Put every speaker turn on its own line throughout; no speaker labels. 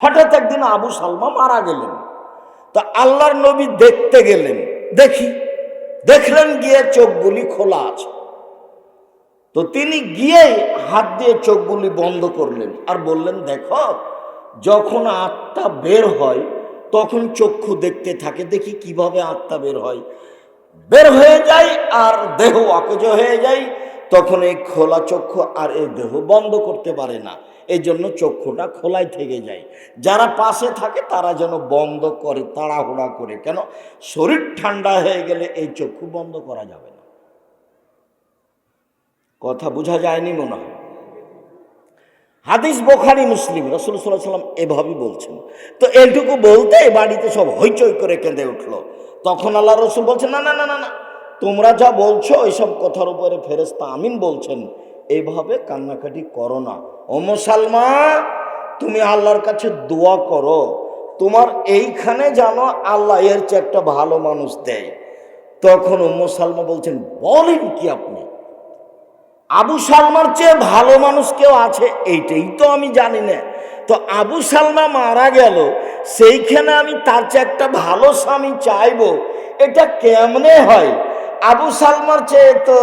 হঠাৎ একদিন আবু সালমা মারা গেলেন। তা আল্লাহর নবী দেখতে গেলেন, দেখলেন গিয়ে চোখগুলি খোলা আছে। তো তিনি গিয়ে হাত দিয়ে চোখগুলি বন্ধ করলেন আর বললেন, দেখো, যখন আত্মা বের হয় তখন চক্ষু দেখতে থাকে, দেখি কিভাবে আত্মা বের হয়। বের হয়ে যায় আর দেহ অকেজ হয়ে যায়, তখন এই খোলা চক্ষু আর এই দেহ বন্ধ করতে পারে না, এই জন্য চক্ষুটা খোলাই থেকে যায়। যারা পাশে থাকে তারা যেন বন্ধ করে, তাড়াহুড়া করে, কেন শরীর ঠান্ডা হয়ে গেলে এই চক্ষু বন্ধ করা যাবে না। কথা বোঝা যায়নি মনে হয়। হাদিস বুখারী মুসলিম, রাসূল সাল্লাল্লাহু আলাইহি ওয়াসাল্লাম এভাবেই বলছেন। তো এইটুকু বলতে বাড়িতে সব হইচই করে কেঁদে উঠলো। তখন আল্লাহ রসুল বলছেন, না না না না না, তোমরা যা বলছো এইসব কথার উপরে ফেরেশতা আমিন বলছেন, এইভাবে কান্নাকাটি করো না। ও মুসলমা, তুমি আল্লাহর কাছে দোয়া করো, তোমার এইখানে যেন আল্লাহ এর চেয়ে একটা ভালো মানুষ দেয়। তখন উম্মু সালমা বলছেন, বলেন কি আপনি? আবু সালমার চেয়ে ভালো মানুষ কেউ আছে এইটাই তো আমি জানি না। তো আবু সালমা মারা গেল, সেইখানে আমি তার চেয়ে একটা ভালো স্বামী চাইবো, এটা কেমনে হয়? আবু সালমার চেয়ে তো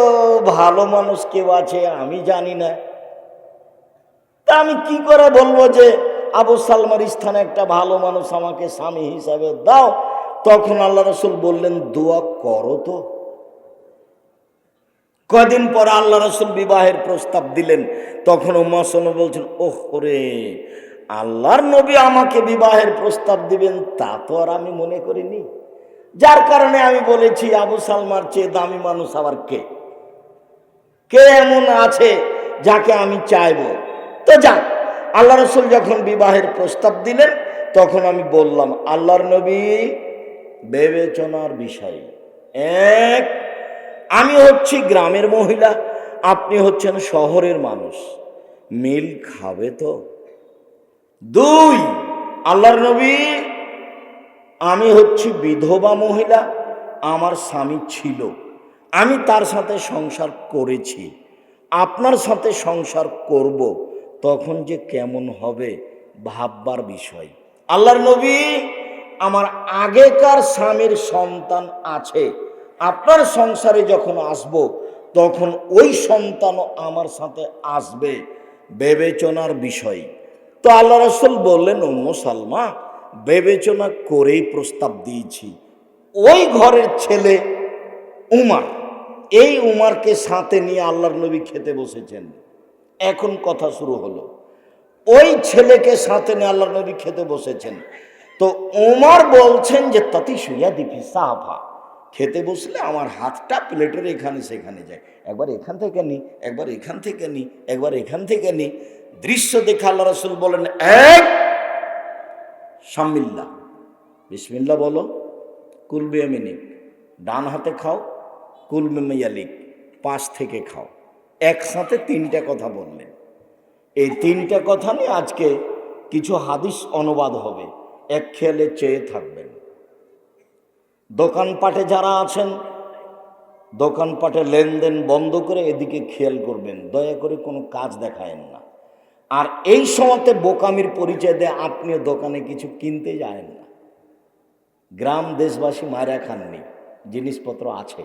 ভালো মানুষ কেউ আছে আমি জানি না, তা আমি কি করে বলবো যে আবু সালমার স্থানে একটা ভালো মানুষ আমাকে স্বামী হিসাবে দাও? তখন আল্লাহ রসুল বললেন, দোয়া করো তো। কদিন পর আল্লাহ রসুল বিবাহের প্রস্তাব দিলেন। তখন উম্মে সালমা বলছেন, ওহ রে, আল্লাহর নবী আমাকে বিবাহের প্রস্তাব দিবেন তা তো আর আমি মনে করিনি। যার কারণে আমি বলেছি, আবু সালমার চেয়ে দামি মানুষ আবার কে এমন আছে যাকে আমি চাইব? তো যাক, আল্লাহ রসুল যখন বিবাহের প্রস্তাব দিলেন তখন আমি বললাম, আল্লাহর নবী, বিবেচনার বিষয় এক, আমি হচ্ছি গ্রামের মহিলা, আপনি হচ্ছেন শহরের মানুষ, মিল খাবে তো? দুই, আল্লাহর নবী, আমি হচ্ছি বিধবা মহিলা, আমার স্বামী ছিল, আমি তার সাথে সংসার করেছি, আপনার সাথে সংসার করব, তখন যে কেমন হবে ভাববার বিষয়। আল্লাহর নবী, আমার আগেকার স্বামীর সন্তান আছে, আপনার সংসারে যখন আসব তখন ওই সন্তানও আমার সাথে আসবে, বিবেচনার বিষয়। তো আল্লাহ রাসূল বললেন, উম্মে সালমা, বিবেচনা করেই প্রস্তাব দিয়েছি। ওই ঘরের ছেলে উমার, এই উমারকে সাথে নিয়ে আল্লাহর নবী খেতে বসেছেন। এখন কথা শুরু হলো, ওই ছেলেকে সাথে নিয়ে আল্লাহর নবী খেতে বসেছেন। তো উমার বলছেন যে, তাতি শুয়া দিফি সাফা, খেতে বসলে আমার হাতটা প্লেটের এখানে সেখানে যায়, একবার এখান থেকে নি, একবার এখান থেকে নি, একবার এখান থেকে নি। দৃশ্য দেখে আল্লাহ রাসূল বলেন, এক, শামিল্লাহ, বিসমিল্লাহ বলো, কুল বিয়ামিনিক, ডান হাতে খাও, কুল মিয়ালিক, পাশ থেকে খাও। একসাথে তিনটা কথা বললেন। এই তিনটা কথা নিয়ে আজকে কিছু হাদিস অনুবাদ হবে, এক খেয়ালে চেয়ে থাকবেন। দোকানপাটে যারা আছেন, দোকানপাটে লেনদেন বন্ধ করে এদিকে খেয়াল করবেন, দয়া করে কোনো কাজ দেখায়েন না। আর এই সময়তে বোকামির পরিচয় দিয়ে আপনিও দোকানে কিছু কিনতে যায়েন না। গ্রাম দেশবাসী মারা খাননি, জিনিসপত্র আছে।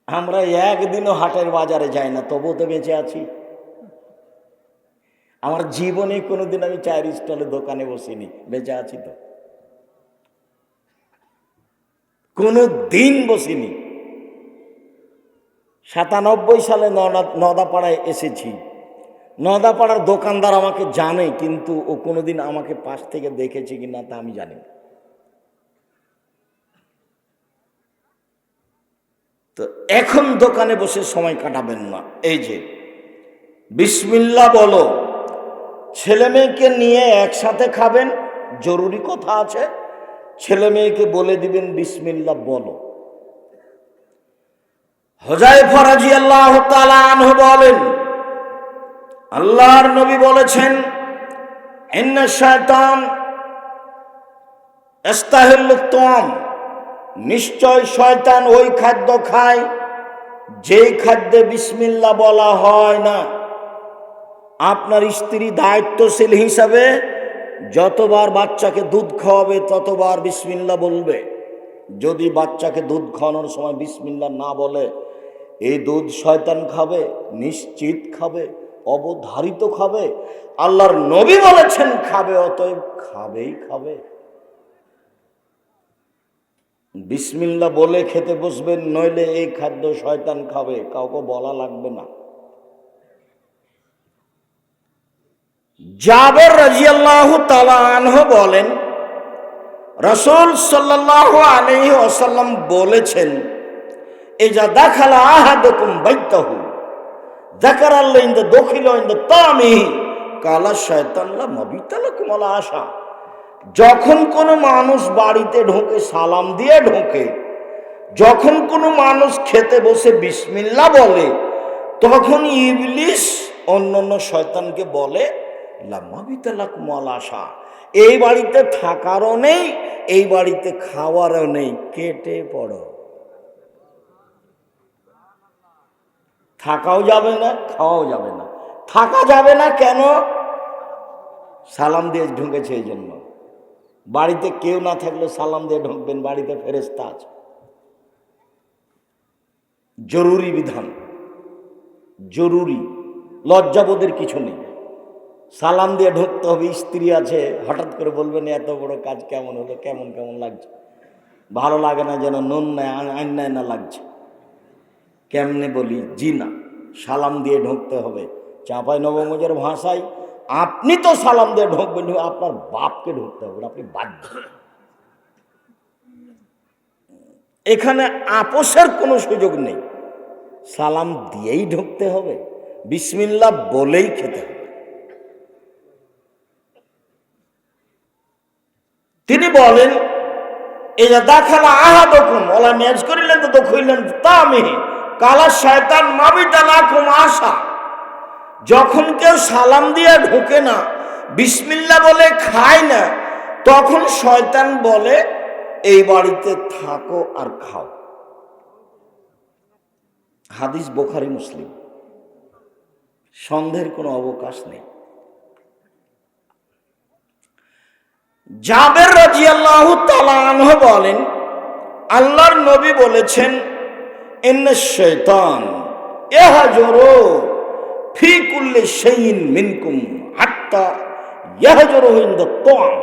আমরা একদিনও হাটের বাজারে যাই না, তবুও তো বেঁচে আছি। আমার জীবনে কোনোদিন আমি চায়ের স্টলে দোকানে বসিনি, বেঁচে আছি তো, কোনো দিন বসিনি। 97 সালে নদাপাড়ায় এসেছি। নদাপাড়ার দোকানদার আমাকে জানে, কিন্তু ও কোনোদিন আমাকে পাশ থেকে দেখেছে কি না তা আমি জানি না। তো এখন দোকানে বসে সময় কাটাবেন না। এই যে বিসমিল্লাহ বলো, ছেলে মেয়েকে নিয়ে একসাথে খাবেন, জরুরি কথা আছে, ছেলে মেয়েকে বলে দিবেন বিসমিল্লাহ বলো। হুযায়ফা রাদিয়াল্লাহু তাআলা আনহু বলেন, আল্লাহর নবী বলেছেন, ইন্না শায়তান ইস্তাহিল্লুত তাম, নিশ্চয় শয়তান ওই খাদ্য খায় যেই খাদ্যে বিসমিল্লাহ বলা হয় না। আপনার স্ত্রী দায়িত্বশীল হিসাবে যতবার বাচ্চাকে দুধ খাওয়াবে ততবার বিসমিল্লাহ বলবে। যদি বাচ্চাকে দুধ খাওয়ানোর সময় বিসমিল্লাহ না বলে, এই দুধ শয়তান খাবে, নিশ্চিত খাবে, অবধারিত খাবে। আল্লাহর নবী বলেছেন খাবে, অতএব খাবেই খাবে। বিসমিল্লাহ বলে খেতে বসবেন, নইলে এই খাদ্য শয়তান খাবে, কাউকে বলা লাগবে না। জাবের রাদিয়াল্লাহু তাআলা আনহু বলেন, রাসূল সাল্লাল্লাহু আলাইহি ওয়াসাল্লাম বলেছেন, ইজা দাখালা আহাদুকুম বাইতাহু যাকারাল্লাহ ইনদা দখিলা ইনদা তামিহি কালা শায়তান লা মাবিতা লাকুম আলা আশা। যখন কোনো মানুষ বাড়িতে ঢোকে সালাম দিয়ে ঢোকে, যখন কোনো মানুষ খেতে বসে বিসমিল্লাহ বলে, তখন ইবলিস অন্যান্য শয়তানকে বলে লা মাবিতা লাকুম আলা আশা, এই বাড়িতে থাকারও নেই, এই বাড়িতে খাওয়ারও নেই, কেটে পড়ো। থাকাও যাবে না, খাওয়াও যাবে না। থাকা যাবে না কেন? সালাম দিয়ে ঢুকেছে এই জন্য। বাড়িতে কেউ না থাকলে সালাম দিয়ে ঢুকবেন, বাড়িতে ফেরেশতা আছে। জরুরি বিধান, জরুরি, লজ্জাবোধের কিছু নেই। সালাম দিয়ে ঢুকতে হবে। স্ত্রী আছে, হঠাৎ করে বলবেন এত বড় কাজ কেমন হলো, কেমন কেমন লাগছে, ভালো লাগে না, যেন নুন নেয় আইনায় না লাগছে। কেমনে বলি? জি না, সালাম দিয়ে ঢুকতে হবে। চাঁপাই নবগঞ্জের ভাষায় আপনি তো সালাম দিয়ে ঢুকবেন, আপনার বাপকে ঢুকতে হবে, আপনি বাধ্য। এখানে আপোষের কোনো সুযোগ নেই, সালাম দিয়েই ঢুকতে হবে, বিসমিল্লাহ বলেই খেতে হবে। তিনি বলেন, ইজা দাখালা আহাদুকুম ওয়ালা মেজ করিলেন তো দখিলেন তামিহি কালা শায়তান মাবিতা লাকুম আশা। যখন কেউ সালাম দিয়ে ঢোকে না, বিসমিল্লাহ বলে খায় না, তখন শয়তান বলে এই বাড়িতে থাকো আর খাও। হাদিস বুখারী মুসলিম, সন্দেহের কোনো অবকাশ নেই। জাবের রাদিয়াল্লাহু তাআলা আনহু বলেন, আল্লাহর নবী বলেছেন, ইন্নাশ শাইতান ইয়াহজুরু ফি কুল্লি শাইইন মিনকুম হাত্তা ইয়াহজুরু ইনদা তা'আম।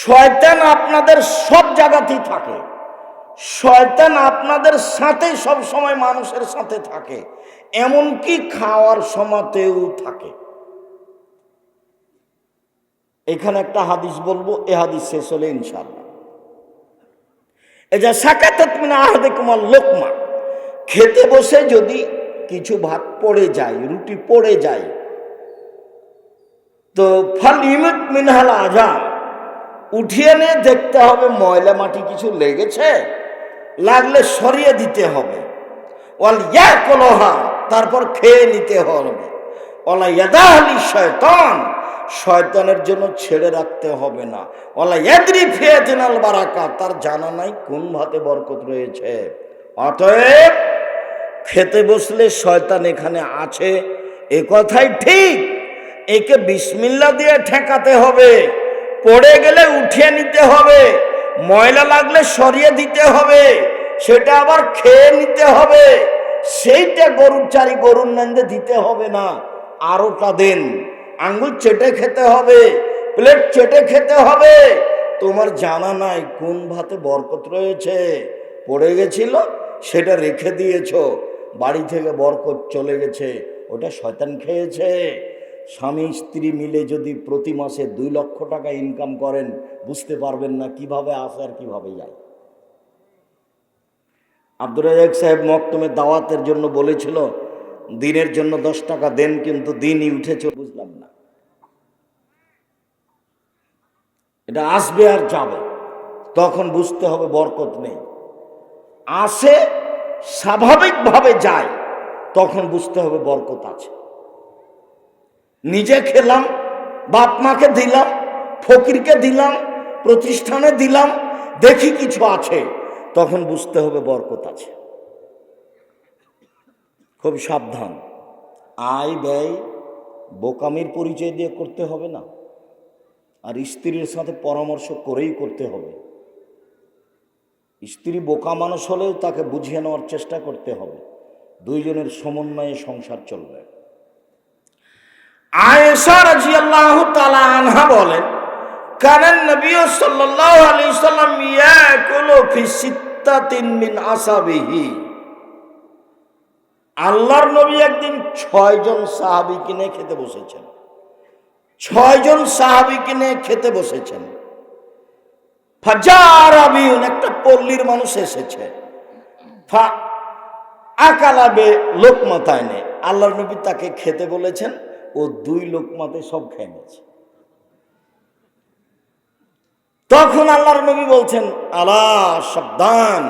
শয়তান আপনাদের সব জায়গাতেই থাকে, শয়তান আপনাদের সাথে সব সময় মানুষের সাথে থাকে, এমনকি খাওয়ার সময়তেও থাকে। এখানে একটা হাদিস বলবো, এ হাদিস শেষ হলে ইনশাআল্লাহ। এজা সাকাতাত মিন আহাদিকুমাল লোকমা, খেতে বসে যদি কিছু ভাত পড়ে যায়, রুটি পড়ে যায়, তো ফাল ইমুত মিনহাল আজা, উঠিয়ে নিয়ে দেখতে হবে ময়লা মাটি কিছু লেগেছে, লাগলে সরিয়ে দিতে হবে। ওয়াল ইয়াকুলহা, তারপর খেয়ে নিতে হবে। ওয়ালা ইয়াদাহলি শয়তান, শয়তানের জন্য ছেড়ে রাখতে হবে না। ওয়ালা ইয়াদরি ফিয়াতিনাল বারাকা, তার জানা নাই কোন ভাতে বরকত রয়েছে। অতএব খেতে বসলে শয়তান এখানে আছে, এ কথাই ঠিক। একে বিসমিল্লাহ দিয়ে ঠেকাতে হবে, পড়ে গেলে উঠিয়ে নিতে হবে, ময়লা লাগলে সরিয়ে দিতে হবে, সেটা আবার খেয়ে নিতে হবে। সেইটা গরুর চারি গরুর নান্দে দিতে হবে না, আরোটা দেন, আঙ্গুল চেটে খেতে হবে, প্লেট চেটে খেতে হবে। তোমার জানা নাই কোন ভাতে বরকত রয়েছে, পড়ে গেছিল সেটা রেখে দিয়েছ, বাড়ি থেকে বরকত চলে গেছে, ওটা শয়তান খেয়েছে। স্বামী স্ত্রী মিলে যদি প্রতি মাসে 2 লক্ষ টাকা ইনকাম করেন, বুঝতে পারবেন না কিভাবে আসে আর কিভাবে যায়। আব্দুর রাজ্জাক সাহেব মকতমে দাওয়াতের জন্য বলেছিল, দিনের জন্য 10 টাকা দেন, কিন্তু দিনই উঠেছে, বুঝলাম না। এটা আসবে আর যাবে, তখন বুঝতে হবে বরকত নেই। আসে স্বাভাবিকভাবে যায়, তখন বুঝতে হবে বরকত আছে। নিজে খেলাম, বাপ মাকে দিলাম, ফকিরকে দিলাম, প্রতিষ্ঠানে দিলাম, দেখি কিছু আছে, তখন বুঝতে হবে বরকত আছে। খুব সাবধান। আয় ব্যয় বোকামির পরিচয় দিয়ে করতে হবে না, আর স্ত্রীর সাথে পরামর্শ করেই করতে হবে। স্ত্রী বোকা মানুষ হলেও তাকে বুঝিয়ে নেওয়ার চেষ্টা করতে হবে, দুইজনের সমন্বয়ে সংসার চলবে। আয়েশা রাদিয়াল্লাহু তাআলা আনহা বলেন, কানান নবী সাল্লাল্লাহু আলাইহি সাল্লাম ইয়াকুলু ফি সিত্তাতিন মিন আসহাবিহি। আল্লাহর নবী একদিন 6 জন সাহাবীকে নিয়ে খেতে বসেছেন। 6 জন সাহাবীকে নিয়ে খেতে বসেছেন। ফাজারাবিউন, একটা পল্লীর মানুষ এসেছে। ফা আকালাবে লোকমাতায়নে, আল্লাহর নবী তাকে খেতে বলেছেন, ও 2 লোকমাতে সব খেয়ে নিয়েছে। তখন আল্লাহর নবী বলছেন, আলা সাবধান,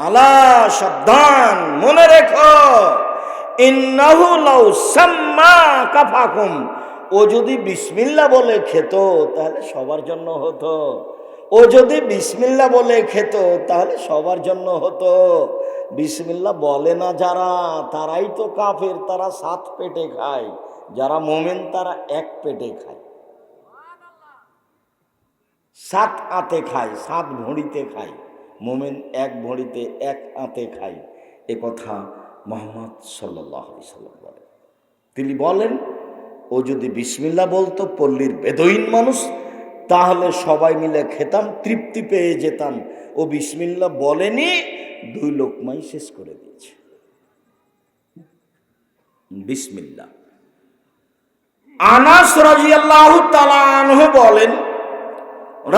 আলা সাবধান, মনে রেখো, ইন্নাহু লাউ সাম্মা কাফাকুম, ও যদি বিসমিল্লাহ বলে খেত তাহলে সবার জন্য হতো। ও যদি বিসমিল্লাহ বলে খেত তাহলে সবার জন্য হতো। বিসমিল্লাহ বলে না যারা, তারাই তো কাফের, তারা 7 পেটে খায়। যারা মোমেন তারা 1 পেটে খায়, 7 আঁতে খায়, 7 ভরিতে খায়। মোমেন 1 ভরিতে 1 আঁতে খায়। এ কথা মুহাম্মদ সাল্লাল্লাহু আলাইহি সাল্লাম বলেন। তিনি বলেন, ও যদি বিসমিল্লাহ বলতো, পল্লীর বেদুইন মানুষ, তাহলে সবাই মিলে খেতাম, তৃপ্তি পেয়ে যেতাম। ও বিসমিল্লাহ বলেনি, 2 লোকমাই শেষ করে দিয়েছে। বিসমিল্লাহ। আনাস রাদিয়াল্লাহু তাআলা আনহু বলেন,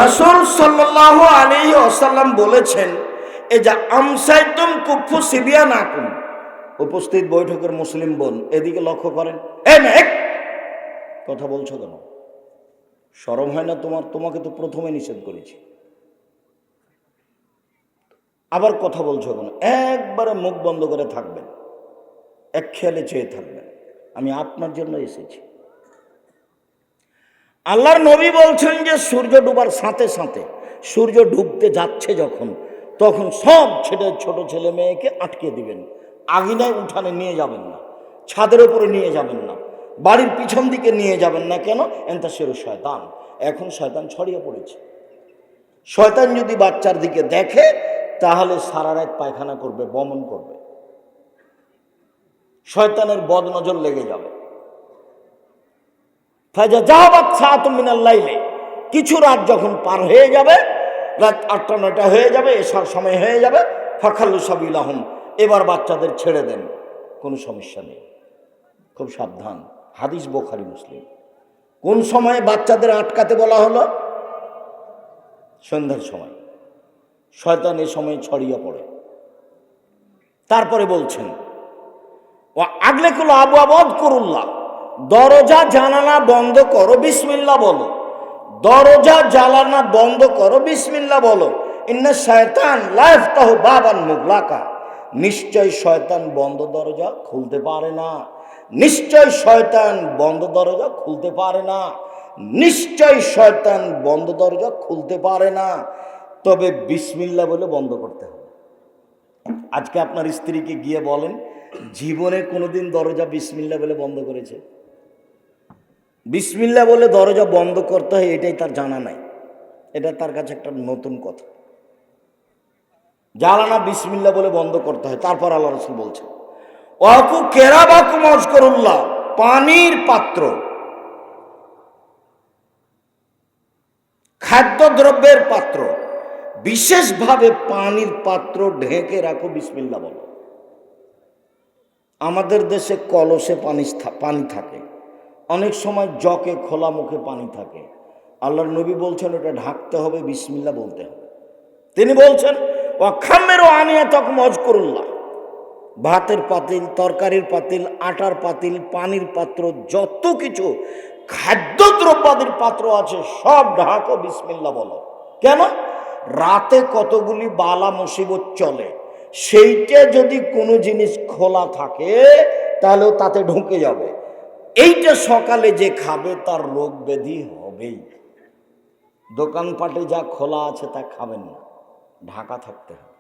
রাসূল সাল্লাল্লাহু আলাইহি ওয়াসাল্লাম বলেছেন, এ যা আমসাইতুম কুফু সিবিয়ানাকুম। উপস্থিত বৈঠকের মুসলিম বোন এদিকে লক্ষ্য করেন। এই মেয়ে, কথা বলছো কেন? শরম হয় না তোমার? তোমাকে তো প্রথমে নিষেধ করেছি, আবার কথা বলছো কেন? একবারে মুখ বন্ধ করে থাকবেন, এক খেয়ালে চেয়ে থাকবেন, আমি আপনার জন্য এসেছি। আল্লাহর নবী বলছেন যে সূর্য ডুবার সাথে সাথে, সূর্য ডুবতে যাচ্ছে যখন, তখন সব ছোট ছেলে মেয়েকে আটকে দিবেন। আঙিনায় উঠানে নিয়ে যাবেন না, ছাদের উপরে নিয়ে যাবেন না, বাড়ির পিছন দিকে নিয়ে যাবেন না। কেন? এনতা সেরু শয়তান, এখন শয়তান ছড়িয়ে পড়েছে। শয়তান যদি বাচ্চার দিকে দেখে তাহলে সারা রাত পায়খানা করবে, বমন করবে, শয়তানের বদনজর লেগে যাবে। ফাজা জাহাবাত সাআতুম মিনাল লাইলি, কিছু রাত যখন পার হয়ে যাবে, রাত 8টা 9টা হয়ে যাবে, এশার সময় হয়ে যাবে, ফাখাল্লু সাবিলাহুম, এবার বাচ্চাদের ছেড়ে দেন, কোনো সমস্যা নেই। খুব সাবধান, হাদিস বুখারী মুসলিম। কোন সময়ে বাচ্চাদের আটকাতে বলা হলো? সন্ধ্যার সময়। শয়তান এ সময় ছড়িয়ে পড়ে। তারপরে বলছেন, ও আগলেকুল আবু আবদ করুল্লাহ, দরজা জানালা বন্ধ করো, বিসমিল্লাহ বলো। দরজা জানালা বন্ধ করো, বিসমিল্লাহ বলো। ইন্না শয়তান লা ইফতাহু বাবান মুগলাকা, নিশ্চয় শয়তান বন্ধ দরজা খুলতে পারে না। নিশ্চয় শয়তান বন্ধ দরজা খুলতে পারে না। নিশ্চয় শয়তান বন্ধ দরজা খুলতে পারে না। তবে বিসমিল্লাহ বলে বন্ধ করতে হবে। আজকে আপনার স্ত্রীকে গিয়ে বলেন, জীবনে কোনোদিন দরজা বিসমিল্লাহ বলে বন্ধ করেছে? বিসমিল্লাহ বলে দরজা বন্ধ করতে হয় এটাই তার জানা নাই। এটা তার কাছে একটা নতুন কথা। জানানা বিসমিল্লাহ বলে বন্ধ করতে হয়। তারপর আল্লাহ রাসূল বলছেন, ওয়াকু কেরাবাকুম আযকুরুল্লাহ, পানির পাত্র, খাদ্যদ্রব্যের পাত্র, বিশেষভাবে পানির পাত্র ঢেকে রাখো, বিসমিল্লাহ বলো। আমাদের দেশে কলসে পানি থাকে, অনেক সময় জকে খোলা মুখে পানি থাকে। আল্লাহর নবী বলছেন এটা ঢাকতে হবে, বিসমিল্লাহ বলতে হবে। তিনি বলছেন, ওয়াখামেরও আনিয়াতাকুম আযকুরুল্লাহ, ভাতের পাতিল, তরকারির পাতিল, আটার পাতিল, পানির পাত্র, যত কিছু খাদ্যদ্রব্যাদির পাত্র আছে সব ঢাকো, বিসমিল্লাহ বলো। কেন? রাতে কতগুলি বালা মুসিবত চলে, সেইটা যদি কোনো জিনিস খোলা থাকে তাহলেও তাতে ঢুকে যাবে। এইটা সকালে যে খাবে তার রোগ ব্যাধি হবেই। দোকানপাটে যা খোলা আছে তা খাবেন না, ঢাকা থাকতে হবে।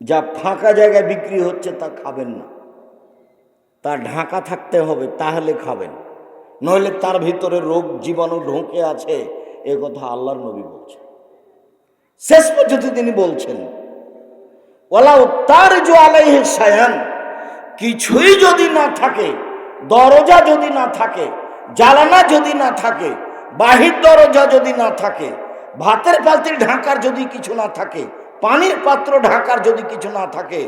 যা ফাঁকা জায়গায় বিক্রি হচ্ছে তা খাবেন না। তার ঢাকা থাকতে হবে, তাহলে খাবেন, নইলে তার ভিতরে রোগ জীবাণু ঢুকে আছে, এ কথা আল্লাহর নবী বলছেন। শেষ পর্যন্ত তিনি বলছেন ওয়ালাউ তারজু আলাইহি শায়ান, কিছুই যদি না থাকে, দরজা যদি না থাকে, জানালা যদি না থাকে, বাহির দরজা যদি না থাকে, ভাতের পাতিল ঢাকার যদি কিছু না থাকে, পানির পাত্র ঢাকার যদি কিছু না থাকে,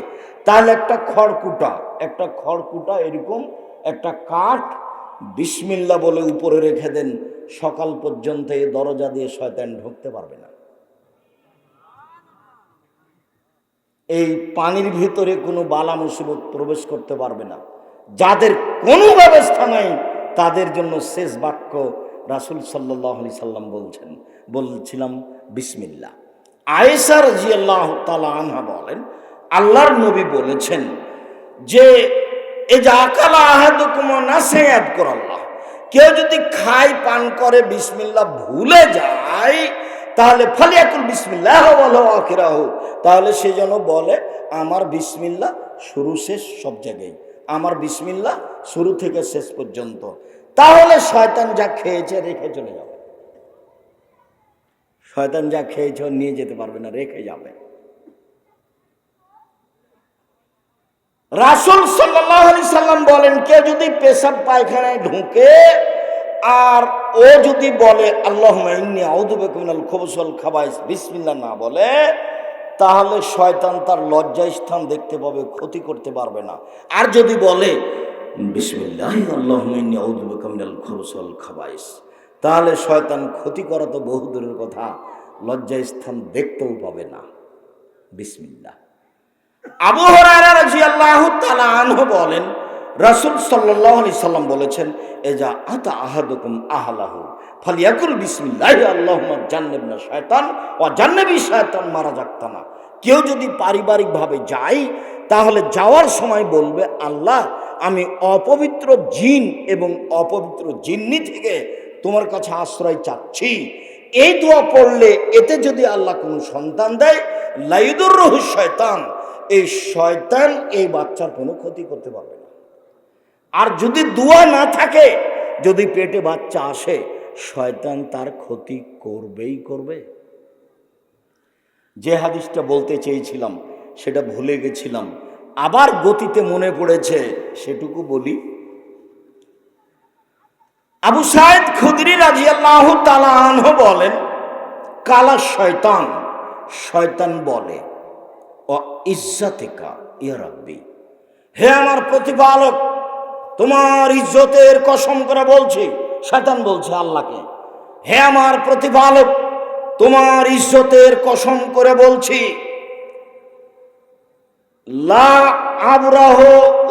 তাহলে একটা খড়কুটা এরকম একটা কাঠ বিসমিল্লাহ বলে উপরে রেখে দেন, সকাল পর্যন্ত এই দরজা দিয়ে শয়তান ঢুকতে পারবে না। এই পানির ভিতরে কোনো বালা মুসিবত প্রবেশ করতে পারবে না। যাদের কোনো ব্যবস্থা নাই তাদের জন্য শেষ বাক্য রাসূল সাল্লাল্লাহু আলাইহি সাল্লাম বলছিলাম বিসমিল্লাহ। আয়েশা রাদিয়াল্লাহু তাআলা আনহা বলেন, আল্লাহর নবী বলেছেন যে এই যে আকালা আহাদুকুম নাসিয়াত আল্লাহ, কেউ যদি খায় পান করে বিসমিল্লাহ ভুলে যায়, তাহলে ফালিয়াকুল বিসমিল্লাহ ওয়া আখিরাহু, তাহলে সে যেন বলে আমার বিসমিল্লাহ শুরু শেষ সব জায়গায়, আমার বিসমিল্লাহ শুরু থেকে শেষ পর্যন্ত। তাহলে শয়তান যা খেয়েছে রেখে চলে যাবে, শয়তান যা খেয়েছে নিয়ে যেতে পারবে না, রেখে যাবে। রাসূল সাল্লাল্লাহু আলাইহি সাল্লাম বলেন, কেউ যদি পেশাব পায়খানায় ঢুকে আর ও যদি বলে আল্লাহুম্মা ইন্নী আউযু বিকা মিনাল খুবুসি ওয়াল খাবাইস বিসমিল্লাহ না বলে, তাহলে শয়তান তার লজ্জাস্থান দেখতে পাবে, ক্ষতি করতে পারবে না। আর যদি বলে বিসমিল্লাহ আল্লাহুম্মা ইন্নী আউযু বিকা মিনাল খুবুসি ওয়াল খাবাইস, তাহলে শয়তান ক্ষতি করা তো বহু দূরের কথা, লজ্জাস্থান দেখতেও পাবে না। বিসমিল্লাহ। আবু হুরায়রা রাদিয়াল্লাহু তাআলা আনহু বলেন, রাসূল সাল্লাল্লাহু আলাইহি সাল্লাম বলেছেন, এজা আতা আহাদুকুম আহলাহু ফালিয়াকুল বিসমিল্লাহি আল্লাহুম্মা জান্নিবনা শায়তান ওয়া জান্নিবি শায়তান মা রাযাকতানা। কেউ যদি পারিবারিকভাবে যায়, তাহলে যাওয়ার সময় বলবে, আল্লাহ আমি অপবিত্র জিন এবং অপবিত্র জিন্নি থেকে তোমার কাছে আশ্রয় চাচ্ছি। এই দোয়া পড়লে এতে যদি আল্লাহ কোনো সন্তান দেয়, লাইদুররুহু শয়তান, এই শয়তান এই বাচ্চার কোনো ক্ষতি করতে পারবে না। আর যদি দোয়া না থাকে, যদি পেটে বাচ্চা আসে, শয়তান তার ক্ষতি করবেই করবে। যে হাদিসটা বলতে চেয়েছিলাম সেটা ভুলে গেছিলাম, আবার গতিতে মনে পড়েছে, সেটুকু বলি। আবু সাঈদ খুদরি রাদিয়াল্লাহু তাআলা আনহু বলেন, কালা শয়তান, শয়তান বলে, ও ইজ্জাতিকা ইয়া রাব্বি, হে আমার প্রতিপালক, তোমার ইজ্জতের কসম করে বলছি, শয়তান বলছে আল্লাহকে, হে আমার প্রতিপালক, তোমার ইজ্জতের কসম করে বলছি, লা আবরাহ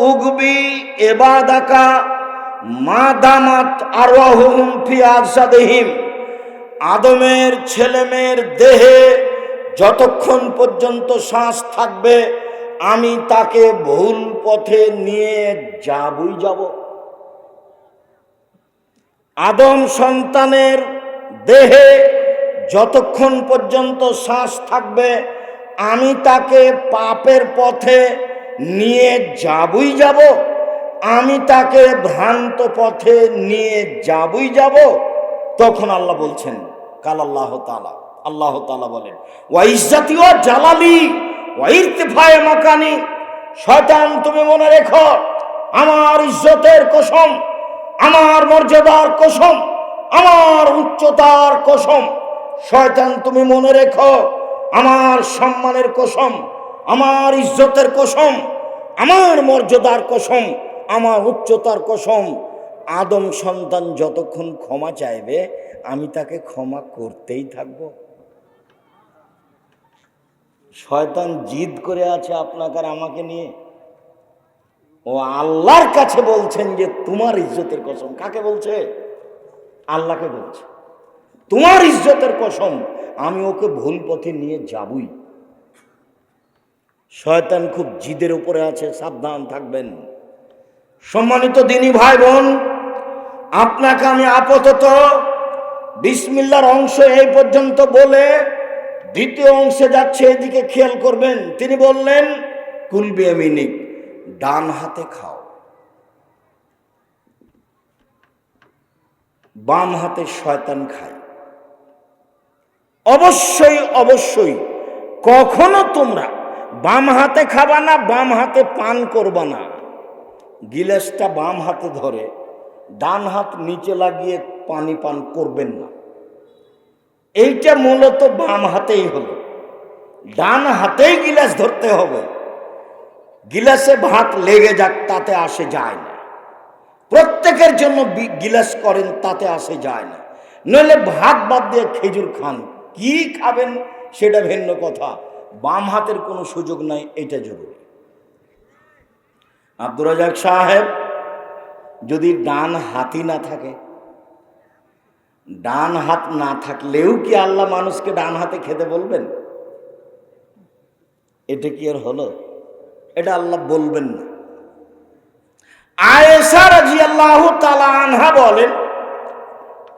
উগবি ইবাদাকা মা দামাত আরওয়াহুম ফি আজসাদিহিম, আদমের ছেলেমেয়ের দেহে যতক্ষণ পর্যন্ত শ্বাস থাকবে আমি তাকে ভুল পথে নিয়ে যাবই যাব। আদম সন্তানের দেহে যতক্ষণ পর্যন্ত শ্বাস থাকবে আমি তাকে পাপের পথে নিয়ে যাবই যাব, আমি তাকে ভ্রান্ত পথে নিয়ে যাবই যাব। তখন আল্লাহ বলছেন, কাল আল্লাহ তাআলা, আল্লাহ তাআলা বলেন, ওয়া ইজ্জাতি ওয়া জালালি ওয়া ইরতিফায়ে মাকানি, শয়তান তুমি মনে রেখো, আমার ইজ্জতের কসম, আমার মর্যাদার কসম, আমার উচ্চতার কসম, শয়তান তুমি মনে রেখো, আমার সম্মানের কসম, আমার ইজ্জতের কসম, আমার মর্যাদার কসম, আমার উচ্চতার কসম, আদম সন্তান যতক্ষণ ক্ষমা চাইবে আমি তাকে ক্ষমা করতেই থাকব। শয়তান জিদ করে আছে আপনাকে আর আমাকে নিয়ে, ও আল্লাহর কাছে বলছেন যে তোমার ইজ্জতের কসম। কাকে বলছে? আল্লাহকে বলছে, তোমার ইজ্জতের কসম আমি ওকে ভুল পথে নিয়ে যাবই। শয়তান খুব জিদের উপরে আছে, সাবধান থাকবেন। সম্মানিত দিনী ভাই বোন, আপনাকে আমি আপাতত বিসমিল্লাহর অংশ এই পর্যন্ত বলে দ্বিতীয় অংশে যাচ্ছে, এদিকে খেয়াল করবেন। তিনি বললেন কুল বিয়ামিনিক, ডান হাতে খাও। বাম হাতে শয়তান খায়। অবশ্যই অবশ্যই কখনো তোমরা বাম হাতে খাবা না, বাম হাতে পান করবা না। গিলাসটা বাম হাতে ধরে ডান হাত নিচে লাগিয়ে পানি পান করবেন না। এইটা মূলত বাম হাতেই হলো, ডান হাতেই গিলাস ধরতে হবে। গিলাসে ভাত লেগে যাক তাতে আসে যায় না, প্রত্যেকের জন্য গিলাস করেন তাতে আসে যায় না। নইলে ভাত বাদ দিয়ে খেজুর খান, কি খাবেন সেটা ভিন্ন কথা, বাম হাতের কোনো সুযোগ নাই, এটা জরুরি। আব্দুর রাজাক সাহেব যদি ডান হাতই না থাকে, ডান হাত না থাকলেও কি আল্লাহ মানুষকে ডান হাতে খেতে বলবেন? এটা কি আর হলো? এটা আল্লাহ বলবেন না। আয়েশা রাদিয়াল্লাহু তাআলা আনহা বলেন,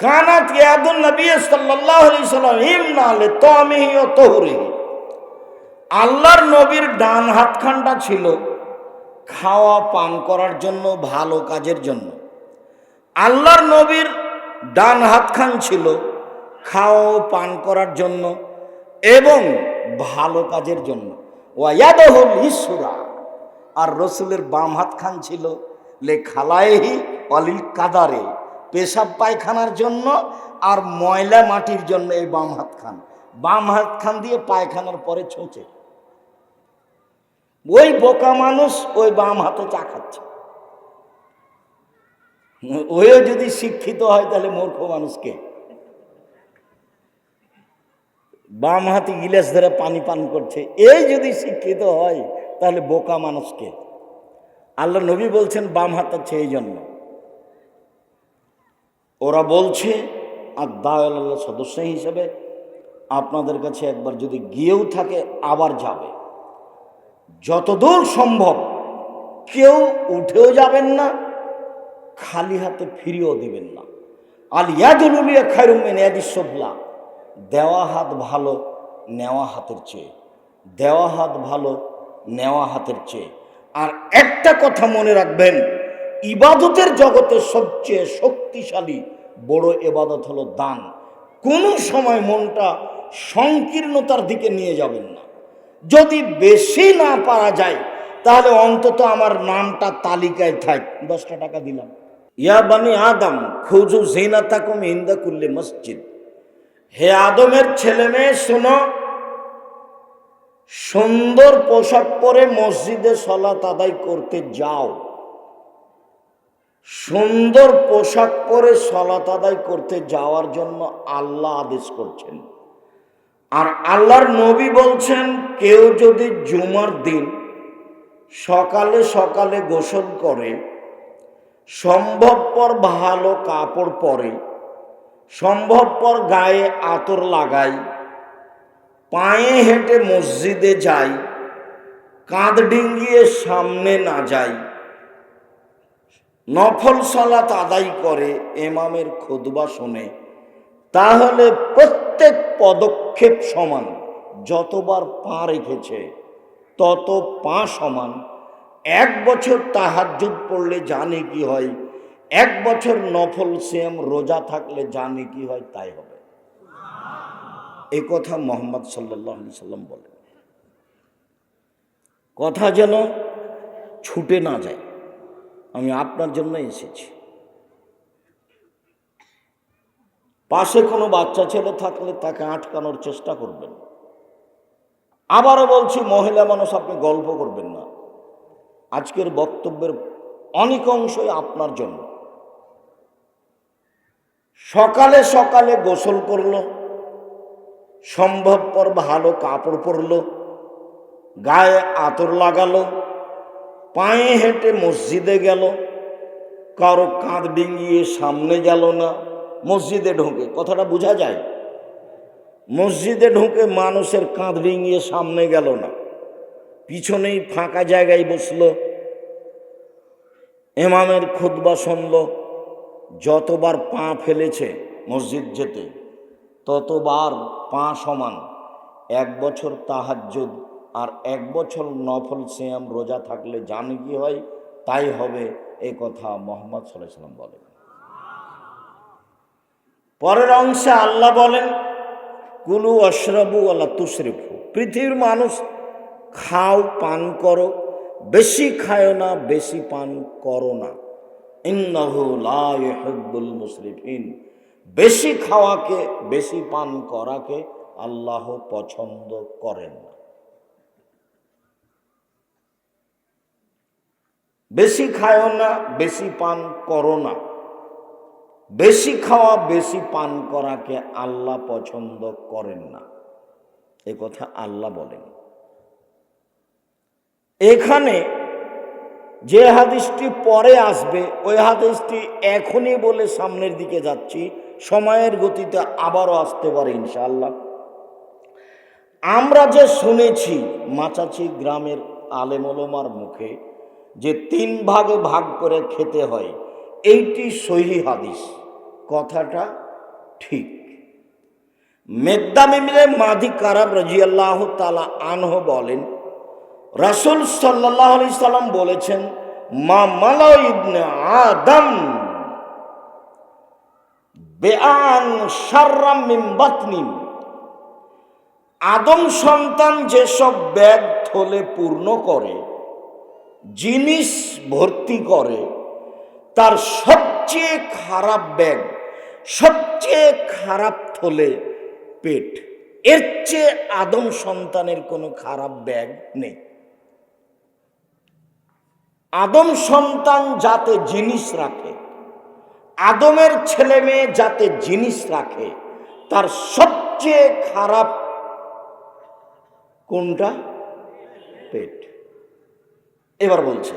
কানাত ইয়াদুন নবী সাল্লাল্লাহু আলাইহি ওয়াসাল্লাম ইমনা লিতামিহি ওয়া তুহরিহি। আল্লাহর নবীর ডান হাতখানটা ছিল খাওয়া পান করার জন্য, ভালো কাজের জন্য। আল্লাহর নবীর ডান হাতখান ছিল খাওয়া পান করার জন্য এবং ভালো কাজের জন্য। ওয়ায়াদহুল ইসরা, আর রসুলের বাম হাতখান ছিল লে খালাইহি অলিল কাদারে, পেশাব পায়খানার জন্য আর ময়লা মাটির জন্য। এই বাম হাতখান দিয়ে পায়খানার পরে ছোঁচে। ওই বোকা মানুষ ওই বাম হাতে চা খাচ্ছে। ওইও যদি শিক্ষিত হয় তাহলে মূর্খ মানুষকে বাম হাতে গিলাস ধরে পানি পান করছে, এই যদি শিক্ষিত হয় তাহলে বোকা মানুষকে। আল্লাহ নবী বলছেন বাম হাত আছে এই জন্য। ওরা বলছে আর দাওয়াল্লাহ সদস্য হিসেবে আপনাদের কাছে একবার যদি গিয়েও থাকে আবার যাবে, যতদূর সম্ভব কেউ উঠেও যাবেন না, খালি হাতে ফিরিয়েও দিবেন না। আল ইয়াদুল উলিয়া খায়রুম মিন ইয়াদিস সুফলা, দেওয়া হাত ভালো নেওয়া হাতের চেয়ে, দেওয়া হাত ভালো নেওয়া হাতের চেয়ে। আর একটা কথা মনে রাখবেন, ইবাদতের জগতে সবচেয়ে শক্তিশালী বড় ইবাদত হলো দান। কোনো সময় মনটা সংকীর্ণতার দিকে নিয়ে যাবেন না। যদি বেশি না পারা যায় তাহলে অন্তত আমার নামটা তালিকায় থাক, 10টা টাকা দিলাম। ইয়া বানি আদম খুজু জিনাতাকুম ইনদা কুল্লি মসজিদ, হে আদমের ছেলে মেয়ে শোনো, সুন্দর পোশাক পরে মসজিদে সালাত আদায় করতে যাও। সুন্দর পোশাক পরে সালাত আদায় করতে যাওয়ার জন্য আল্লাহ আদেশ করছেন। আর আল্লাহর নবী বলছেন, কেউ যদি জুমার দিন সকালে সকালে গোসল করে, সম্ভবপর ভালো কাপড় পরে, সম্ভবপর গায়ে আতর লাগাই, পায়ে হেঁটে মসজিদে যাই, কাঁধ ডিঙ্গিয়ে সামনে না যাই, নফল সালাত আদায় করে, ইমামের খুতবা শোনে, তাহলে প্রত্যেক পদক্ষেপ সমান। যতবার পা রেখেছে তত পা সমান। 1 বছর তাহাজ্জুদ পড়লে জানে কি হয়, 1 বছর নফল সিয়াম রোজা থাকলে জানে কি হয়, তাই হবে। এই কথা মুহাম্মদ সাল্লাল্লাহু আলাইহি সাল্লাম বলেন। কথা যেন ছুটে না যায়। আমি আপনার জন্য এসেছি। পাশে কোনো বাচ্চা ছেলে থাকলে তাকে আটকানোর চেষ্টা করবেন। আবারও বলছি, মহিলা মানুষ আপনি গল্প করবেন না। আজকের বক্তব্যের অনেক অংশই আপনার জন্য। সকালে সকালে গোসল করলো, সম্ভবপর ভালো কাপড় পরলো, গায়ে আতর লাগালো, পায়ে হেঁটে মসজিদে গেল, কারো কাঁধ ডিঙ্গিয়ে সামনে গেল না, মসজিদে ঢোকে। কথাটা বোঝা যায়? মসজিদে ঢুকে মানুষের কাঁধ ডিঙ্গিয়ে সামনে গেল না, পিছনেই ফাঁকা জায়গায় বসলো, ইমামের খুতবা শুনল। যতবার পা ফেলেছে মসজিদ যেতে ততবার পা সমান। 1 বছর তাহাজ্জুদ আর 1 বছর নফল সিয়াম রোজা থাকলে জানে কি হয়, তাই হবে। এই কথা মুহাম্মদ সাল্লাল্লাহু আলাইহি ওয়াসাল্লাম বলেন। পরের অংশে আল্লাহ বলেন, কুলু অশরাবু ওয়ালা তুসরিফু, পৃথিবীর মানুষ খাও পান করো, বেশি খায়ও না, বেশি পান করো না। ইন্নাহু লা ইউহিব্বুল মুসরিফিন, বেশি খাওয়াকে, বেশি পান করাকে আল্লাহ পছন্দ করেন না। বেশি খায়ও না, বেশি পান করো না। বেশি খাওয়া, বেশি পান করাকে আল্লাহ পছন্দ করেন না, এ কথা আল্লাহ বলেন। এখানে যে হাদিসটি পরে আসবে ওই হাদিসটি এখনই বলে সামনের দিকে যাচ্ছি, সময়ের গতিতে আবারও আসতে পারে ইনশাআল্লাহ। আমরা যে শুনেছি মাচাচি গ্রামের আলেম ওলামার মুখে যে 3 ভাগে ভাগ করে খেতে হয়, এইটি সহিহ হাদিস, কথাটা ঠিক। মেকদাম ইবনে মাদি কারাব রাদিয়াল্লাহু তাআলা আনহু বলেন, রাসূল সাল্লাল্লাহু আলাইহি সাল্লাম বলেছেন, মা মালা ইবনে আদম বেআন শাররাম মিন বাতনিন, আদম সন্তান যেসব ব্যাগ থলে পূর্ণ করে, জিনিস ভর্তি করে, তার সবচেয়ে খারাপ ব্যাগ, সবচেয়ে খারাপ থলে পেট। এর চেয়ে আদম সন্তানের কোনো খারাপ ব্যাগ নেই। আদম সন্তান যাতে জিনিস রাখে, আদমের ছেলে মেয়ে যাতে জিনিস রাখে, তার সবচেয়ে খারাপ কোনটা? পেট। এবার বলছে,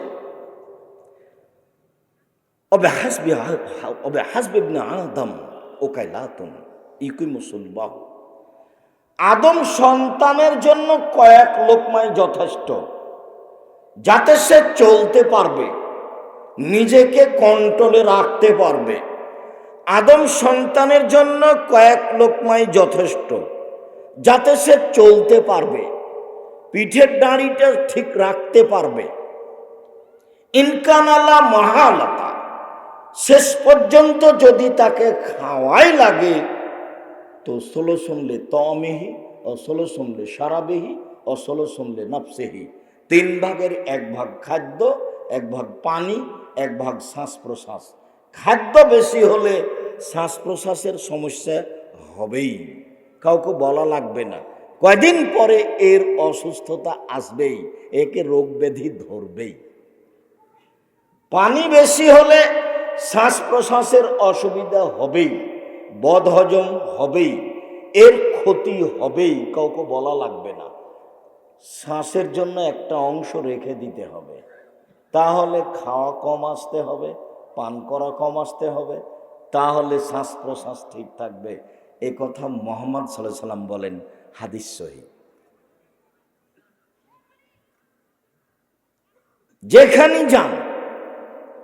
আদম সন্তানের জন্য কয়েক লোকমাই যথেষ্ট, যাতে সে চলতে পারবে, নিজেকে কন্ট্রোলে রাখতে পারবে। আদম সন্তানের জন্য কয়েক লোকমাই যথেষ্ট, যাতে সে চলতে পারবে, পিঠের দাঁড়িটা ঠিক রাখতে পারবে। ইনকানালা মহালতা, শেষ পর্যন্ত যদি তাকে খাওয়াই লাগে তো ষোলো শুনলে তমেহি, অষোলো শুনলে সারাবেহি, অষোলো শুনলে নফসেহি। 3 ভাগের 1 ভাগ খাদ্য, 1 ভাগ পানি, 1 ভাগ শ্বাস প্রশ্বাস। খাদ্য বেশি হলে শ্বাস প্রশ্বাসের সমস্যা হবেই, কাউকে বলা লাগবে না, কয়দিন পরে এর অসুস্থতা আসবেই, একে রোগ ব্যাধি ধরবেই। পানি বেশি হলে শ্বাস প্রশ্বাসের অসুবিধা হবেই, বদহজম হবেই, এর ক্ষতি হবেই, কাউকে বলা লাগবে না। শ্বাসের জন্য একটা অংশ রেখে দিতে হবে, তাহলে খাওয়া কম আসতে হবে, পান করা কম আসতে হবে, তাহলে শ্বাস প্রশ্বাস ঠিক থাকবে। এ কথা মুহাম্মদ সাল্লাল্লাহু আলাইহি সাল্লাম বলেন, হাদিস সহিহ। যেখানে যান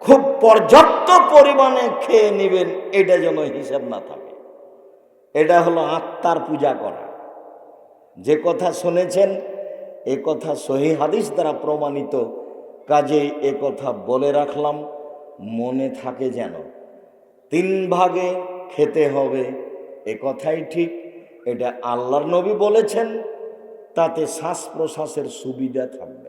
খুব পর্যাপ্ত পরিমাণে খেয়ে নেবেন, এটা যেন হিসাব না থাকে। এটা হলো আত্মার পূজা করা। যে কথা শুনেছেন এ কথা সহিহ হাদিস দ্বারা প্রমাণিত, কাজেই এ কথা বলে রাখলাম, মনে থাকে যেন। 3 ভাগে খেতে হবে, এ কথাই ঠিক, এটা আল্লাহর নবী বলেছেন, তাতে শ্বাস প্রশ্বাসের সুবিধা থাকবে।